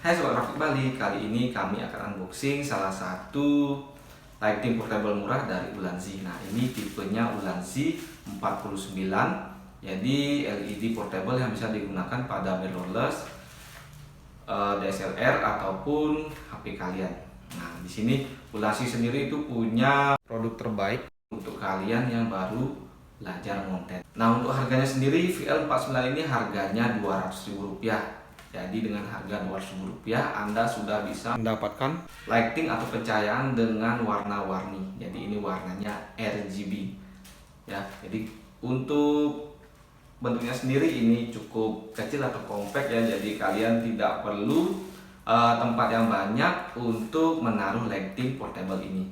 Hai Sobat Rafik Bali, kali ini kami akan unboxing salah satu lighting portable murah dari Ulanzi. Nah, ini tipenya Ulanzi 49. Jadi LED portable yang bisa digunakan pada mirrorless, DSLR ataupun HP kalian. Nah, di sini Ulanzi sendiri itu punya produk terbaik untuk kalian yang baru belajar montet. Nah, untuk harganya sendiri VL49 ini harganya Rp200.000. Jadi dengan harga Rp200.000 Anda sudah bisa mendapatkan lighting atau pencahayaan dengan warna-warni. Jadi ini warnanya RGB. Ya, jadi untuk bentuknya sendiri ini cukup kecil atau compact ya. Jadi kalian tidak perlu tempat yang banyak untuk menaruh lighting portable ini.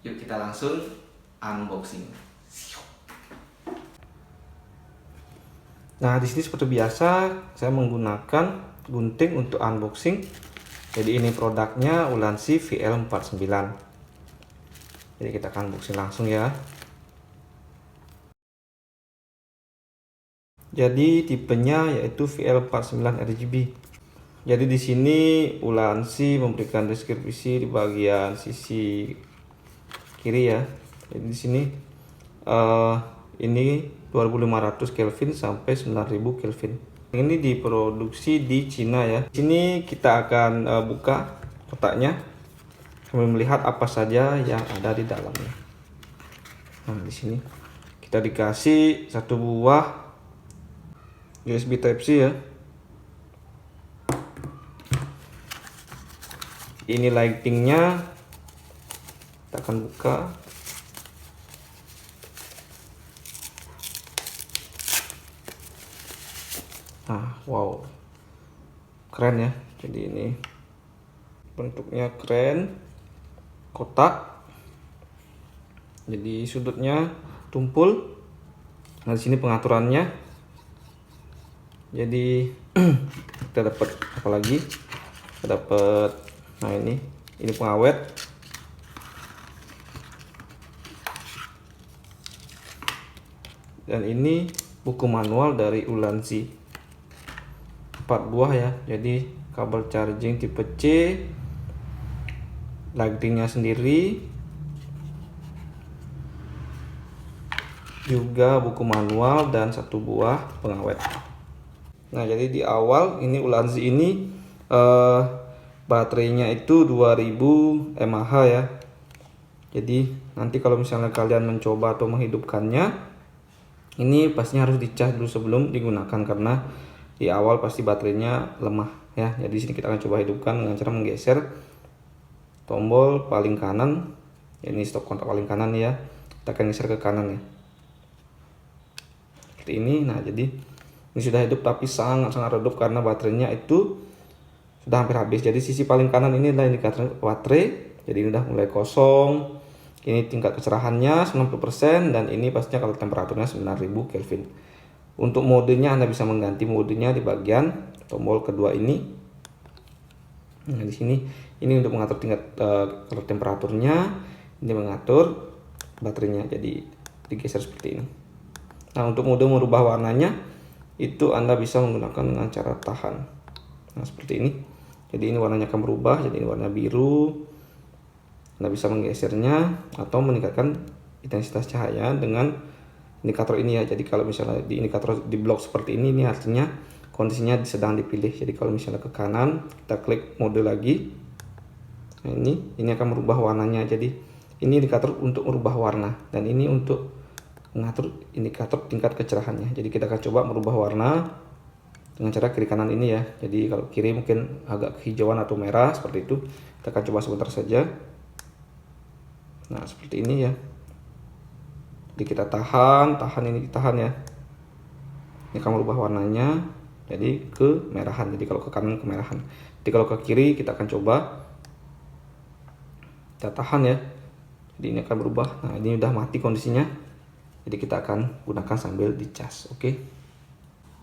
Yuk kita langsung unboxing. Nah, di sini seperti biasa saya menggunakan gunting untuk unboxing. Jadi ini produknya Ulanzi VL49. Jadi kita akan unboxing langsung ya. Jadi tipenya yaitu VL49 RGB. Jadi di sini Ulanzi memberikan deskripsi di bagian sisi kiri ya. Jadi di sini ini 2500 Kelvin sampai 9000 Kelvin. Ini diproduksi di Cina ya. Di sini kita akan buka kotaknya sambil melihat apa saja yang ada di dalamnya. Nah, di sini kita dikasih satu buah USB Type C ya. Ini lightingnya, kita akan buka. Nah, wow, keren ya. Jadi ini bentuknya keren, kotak. Jadi sudutnya tumpul. Nah, di sini pengaturannya. Jadi kita dapat apa lagi? Kita dapat, nah ini pengawet. Dan ini buku manual dari Ulanzi. 4 buah ya. Jadi kabel charging tipe C, lightingnya sendiri, juga buku manual dan satu buah pengawet. Nah, jadi di awal ini Ulanzi ini baterainya itu 2000 mAh ya. Jadi nanti kalau misalnya kalian mencoba atau menghidupkannya, ini pastinya harus dicas dulu sebelum digunakan karena di awal pasti baterainya lemah ya. Jadi di sini kita akan coba hidupkan dengan cara menggeser tombol paling kanan. Ini stop kontak paling kanan ya. Kita akan geser ke kanan ya. Seperti ini. Nah, jadi ini sudah hidup tapi sangat-sangat redup karena baterainya itu sudah hampir habis. Jadi sisi paling kanan ini adalah indikator baterai. Jadi ini sudah mulai kosong. Ini tingkat kecerahannya 90% dan ini pastinya kalau temperaturnya 9000 Kelvin. Untuk modenya Anda bisa mengganti modenya di bagian tombol kedua ini. Nah, di sini ini untuk mengatur tingkat kalau temperaturnya, ini mengatur baterainya. Jadi digeser seperti ini. Nah, untuk mode merubah warnanya itu Anda bisa menggunakan dengan cara tahan. Nah, seperti ini. Jadi ini warnanya akan berubah, jadi ini warna biru. Anda bisa menggesernya atau meningkatkan intensitas cahaya dengan indikator ini ya. Jadi kalau misalnya di indikator di blok seperti ini artinya kondisinya sedang dipilih. Jadi kalau misalnya ke kanan, kita klik mode lagi. Nah, ini akan merubah warnanya. Jadi ini indikator untuk merubah warna dan ini untuk mengatur indikator tingkat kecerahannya. Jadi kita akan coba merubah warna dengan cara kiri kanan ini ya. Jadi kalau kiri mungkin agak kehijauan atau merah seperti itu. Kita akan coba sebentar saja. Nah, seperti ini ya. Jadi kita tahan ya. Ini akan merubah warnanya jadi ke merahan. Jadi kalau ke kanan kemerahan. Jadi kalau ke kiri kita akan coba. Kita tahan ya. Jadi ini akan berubah. Nah, ini udah mati kondisinya. Jadi kita akan gunakan sambil dicas. Oke.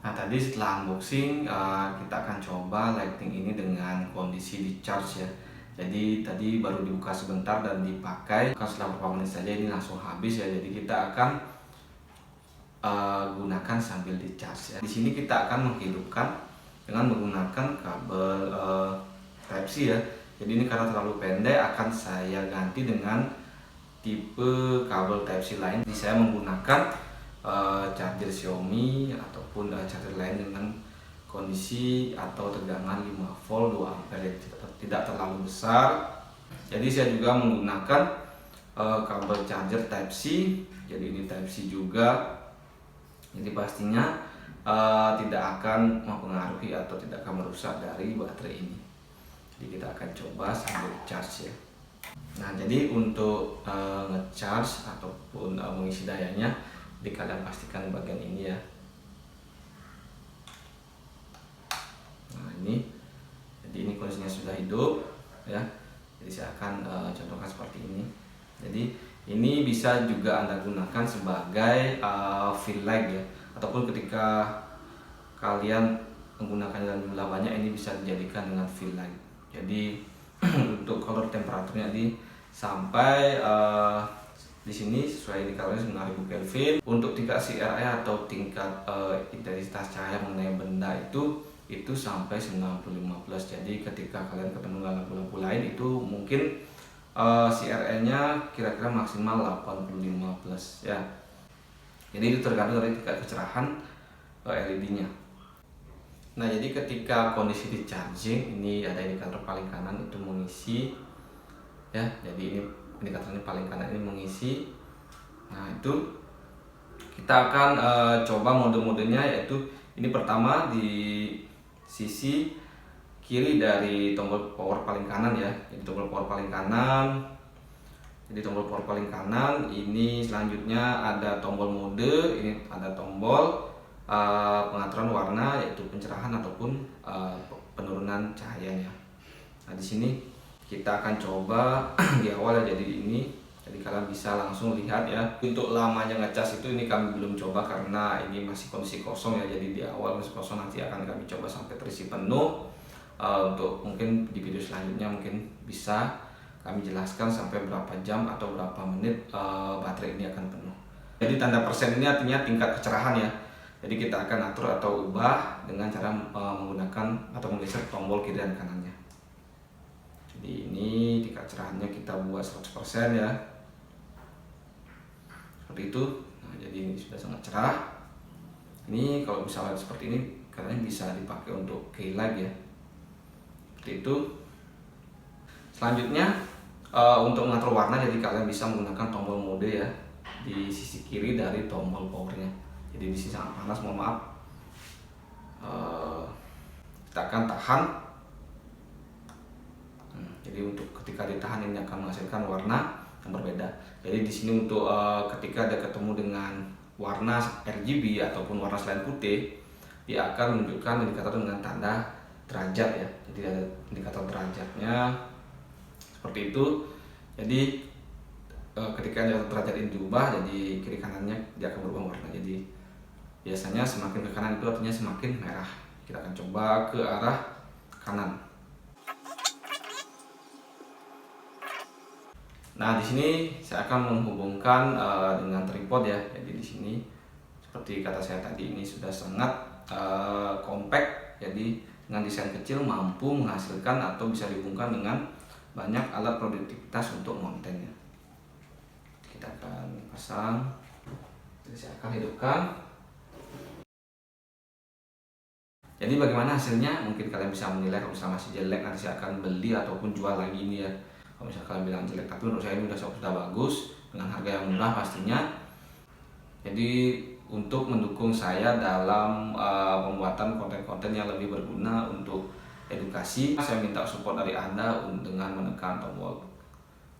Nah, tadi setelah unboxing kita akan coba lighting ini dengan kondisi di charge ya. Jadi tadi baru dibuka sebentar dan dipakai, setelah beberapa menit saja ini langsung habis ya. Jadi kita akan gunakan sambil dicas ya. Di sini kita akan menghidupkan dengan menggunakan kabel Type C ya. Jadi ini karena terlalu pendek, akan saya ganti dengan tipe kabel Type C lain. Jadi saya menggunakan charger Xiaomi ataupun charger lain dengan kondisi atau tegangan 5 volt 2 ampere, tidak terlalu besar. Jadi saya juga menggunakan kabel charger Type C. Jadi ini Type C juga. Jadi pastinya tidak akan mempengaruhi atau tidak akan merusak dari baterai ini. Jadi kita akan coba sambil charge ya. Nah, jadi untuk ngecharge ataupun mengisi dayanya, jadi kalian pastikan di bagian ini ya. Nah ini, jadi ini kondisinya sudah hidup ya. Jadi saya akan contohkan seperti ini. Jadi ini bisa juga Anda gunakan sebagai fill light ya, ataupun ketika kalian menggunakannya dalam jumlah banyak, ini bisa dijadikan dengan fill light. Jadi untuk color temperaturnya di sampai di sini sesuai indikatornya 9000 Kelvin. Untuk tingkat CRE atau tingkat intensitas cahaya mengenai benda itu sampai 90-15. Jadi ketika kalian ketemu dengan lampu-lampu lain itu mungkin CRE-nya kira-kira maksimal 85+ ya. Jadi itu tergantung dari tingkat kecerahan LED-nya. Nah, jadi ketika kondisi di charging, ini ada indikator paling kanan itu mengisi ya. Jadi ini indikatornya paling kanan ini mengisi. Nah, itu kita akan coba mode-modenya, yaitu ini pertama di sisi kiri dari tombol power paling kanan ya. Jadi tombol power paling kanan. Jadi tombol power paling kanan ini, selanjutnya ada tombol mode, ini ada tombol pengaturan warna, yaitu pencerahan ataupun penurunan cahayanya. Nah, di sini kita akan coba di awal ya. Jadi ini, jadi kalian bisa langsung lihat ya. Untuk lamanya ngecas itu ini kami belum coba karena ini masih kondisi kosong ya. Jadi di awal masih kosong, nanti akan kami coba sampai terisi penuh. Untuk mungkin di video selanjutnya mungkin bisa kami jelaskan sampai berapa jam atau berapa menit baterai ini akan penuh. Jadi tanda persen ini artinya tingkat kecerahan ya. Jadi kita akan atur atau ubah dengan cara menggunakan atau menggeser tombol kiri dan kanannya. Jadi ini tingkat cerahannya kita buat 100% ya. Seperti itu. Nah, jadi ini sudah sangat cerah. Ini kalau misalnya seperti ini, kalian bisa dipakai untuk key light ya. Seperti itu. Selanjutnya untuk mengatur warna, jadi kalian bisa menggunakan tombol mode ya di sisi kiri dari tombol powernya. Jadi di sini sangat panas, mohon maaf. Kita akan tahan. Jadi untuk ketika ditahan ini akan menghasilkan warna yang berbeda. Jadi di sini untuk ketika dia ketemu dengan warna RGB ataupun warna selain putih, dia akan menunjukkan indikator dengan tanda derajat ya. Jadi ada indikator derajatnya seperti itu. Jadi ketika derajat ini diubah, jadi kiri kanannya dia akan berubah warna. Jadi biasanya semakin ke kanan itu artinya semakin merah. Kita akan coba ke arah kanan. Nah, di sini saya akan menghubungkan dengan tripod ya. Jadi di sini seperti kata saya tadi, ini sudah sangat compact. Jadi dengan desain kecil mampu menghasilkan atau bisa dihubungkan dengan banyak alat produktivitas untuk montennya. Kita akan pasang. Jadi saya akan hidupkan. Jadi bagaimana hasilnya? Mungkin kalian bisa menilai. Kalau misalnya masih jelek, nanti saya akan beli ataupun jual lagi ini ya. Kalau misalnya kalian bilang jelek, tapi menurut saya ini sudah bagus dengan harga yang murah pastinya. Jadi untuk mendukung saya dalam pembuatan konten-konten yang lebih berguna untuk edukasi, saya minta support dari Anda dengan menekan tombol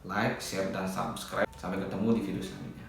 like, share, dan subscribe. Sampai ketemu di video selanjutnya.